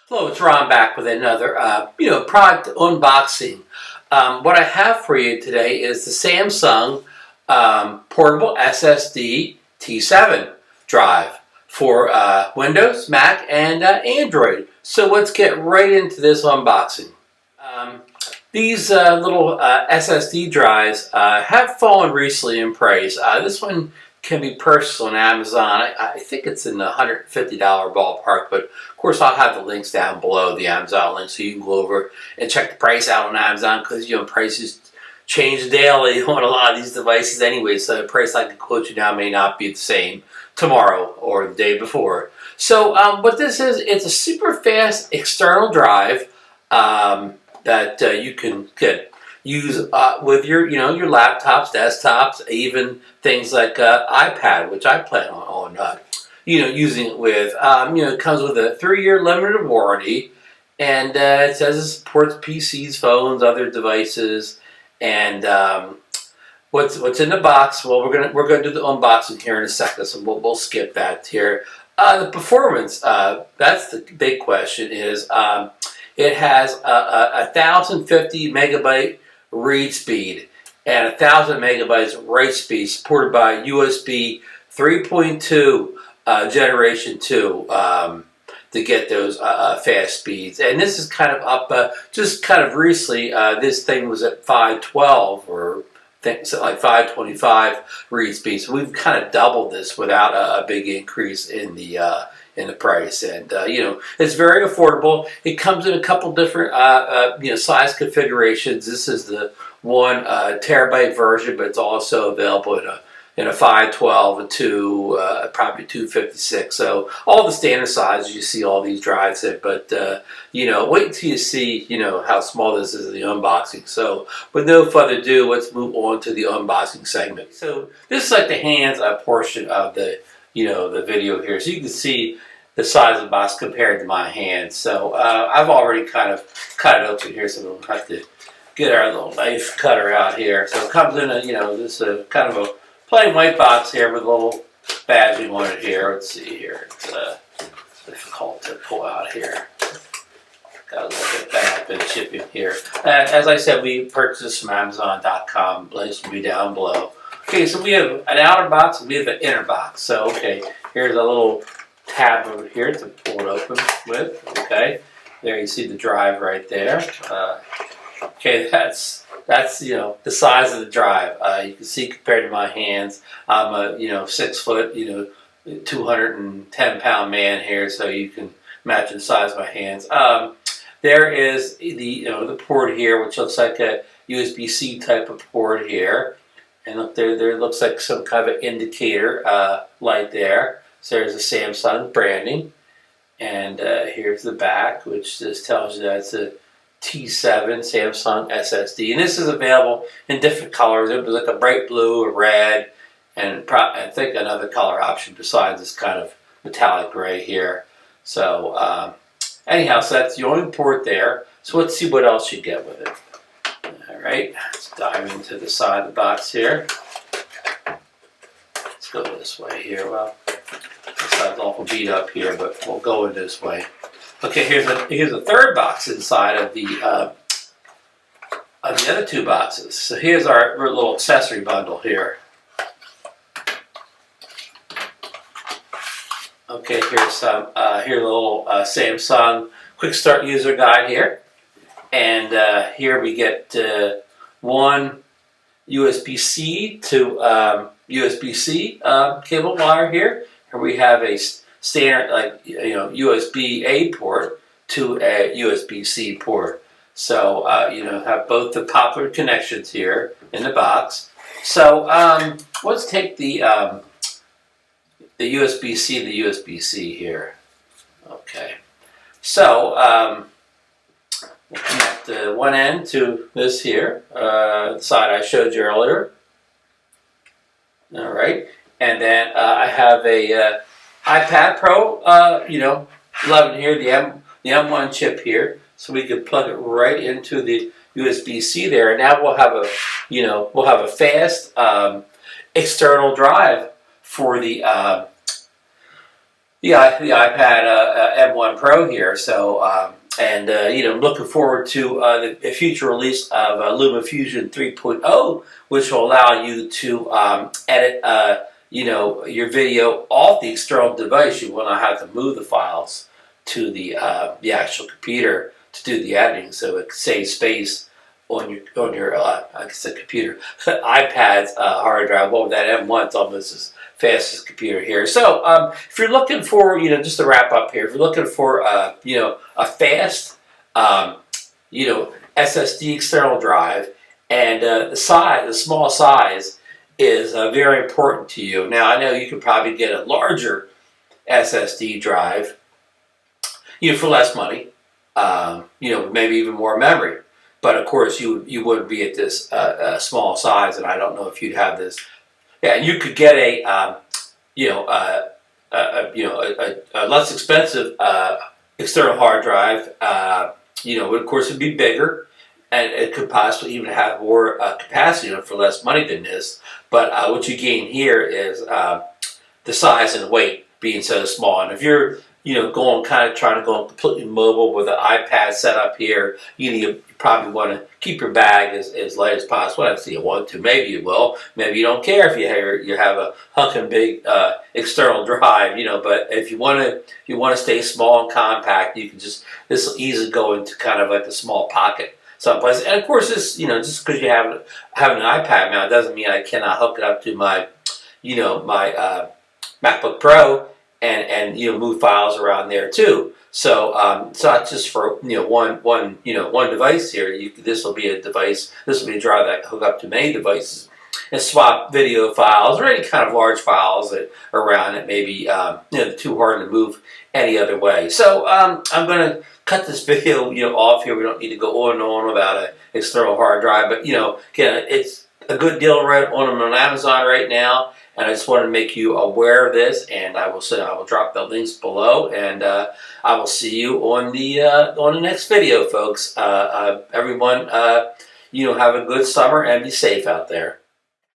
Hello, it's Ron back with another, product unboxing. What I have for you today is the Samsung portable SSD T7 Drive for Windows, Mac, and Android. So let's get right into this unboxing. These little SSD drives have fallen recently in price. This one can be purchased on Amazon. I think it's in the $150 ballpark, but of course I'll have the links down below, the Amazon link, so you can go over and check the price out on Amazon, because prices change daily on a lot of these devices anyway, so the price I can quote you now may not be the same tomorrow or the day before. So what this is, it's a super fast external drive that you can use with your laptops, desktops, even things like iPad, which I plan on using it with. It comes with a 3-year limited warranty, and it says it supports PCs, phones, other devices. And what's in the box? Well, we're gonna do the unboxing here in a second, so we'll skip that here. The performance, that's the big question. Is it has a 1050 megabyte read speed and 1000 megabytes write speed, supported by USB 3.2 generation 2 to get those fast speeds. And this is kind of up just kind of recently. This thing was at 512 or something like 525 read speed, so we've kind of doubled this without a big increase in the price. And it's very affordable. It comes in a couple different size configurations. This is the 1 terabyte version, but it's also available in a 512, a 2, probably 256. So all the standard sizes you see all these drives in. But wait until you see how small this is in the unboxing. So with no further ado, let's move on to the unboxing segment. So this is like the hands portion of the the video here, so you can see the size of the box compared to my hand. So I've already kind of cut it open here, so we'll have to get our little knife cutter out here. So it comes in this kind of a plain white box here with a little badging on it here. Let's see here. It's difficult to pull out here. Got a little bit bad bit of shipping here. As I said, we purchased this from Amazon.com. Links will be down below. Okay, so we have an outer box and we have an inner box. So here's a little tab over here to pull it open with. Okay, there you see the drive right there. That's the size of the drive. You can see compared to my hands, I'm a 6 foot 210 pound man here, so you can imagine the size of my hands. There is the port here, which looks like a USB-C type of port here. And look, there looks like some kind of an indicator light there. So there's a Samsung branding. And here's the back, which just tells you that it's a T7 Samsung SSD. And this is available in different colors. It was like a bright blue, a red, and I think another color option besides this kind of metallic gray here. So anyhow, so that's the only port there. So let's see what else you get with it. Alright, let's dive into the side of the box here. Let's go this way here. Well, this side's awful beat up here, but we'll go in this way. Okay, here's a third box inside of the other two boxes. So here's our little accessory bundle here. Okay, here's a little Samsung quick start user guide here. And here we get one USB-C to USB-C cable wire here. Here we have a standard USB-A port to a USB-C port. So have both the popular connections here in the box. So let's take the USB-C to the USB-C here. Okay. So we'll connect one end to this here, the side I showed you earlier. All right, and then I have a iPad Pro, 11 here, the M1 chip here, so we can plug it right into the USB-C there. And now we'll have a fast external drive for the the iPad M1 Pro here. So, I'm looking forward to the future release of LumaFusion 3.0, which will allow you to edit, your video off the external device. You will not have to move the files to the actual computer to do the editing, so it saves space on your I guess the computer iPad's hard drive. Well, with that M1, it's almost as fast as computer here. So if you're looking for, just to wrap up here, if you're looking for a fast SSD external drive, and the small size is very important to you. Now I know you could probably get a larger SSD drive for less money, maybe even more memory. But of course, you wouldn't be at this small size, and I don't know if you'd have this. Yeah, and you could get a less expensive external hard drive. Of course, it'd be bigger, and it could possibly even have more capacity for less money than this. But what you gain here is the size and weight being so small. And if you're trying to go completely mobile with an iPad set up here, you probably want to keep your bag as light as possible. I see you want to. Maybe you will. Maybe you don't care if you have a hunkin' big external drive. But if you want to stay small and compact, you can this will easily go into kind of like a small pocket someplace. And of course, this just because you have an iPad now, doesn't mean I cannot hook it up to my my MacBook Pro and move files around there too. So it's not just for one device here. This will be a device. This will be a drive that can hook up to many devices and swap video files or any kind of large files that are around it. Maybe too hard to move any other way. So I'm going to cut this video off here. We don't need to go on and on about an external hard drive, but again, it's a good deal right on Amazon right now. And I just wanted to make you aware of this, and I will drop the links below, and I will see you on the next video, folks. Everyone, have a good summer and be safe out there.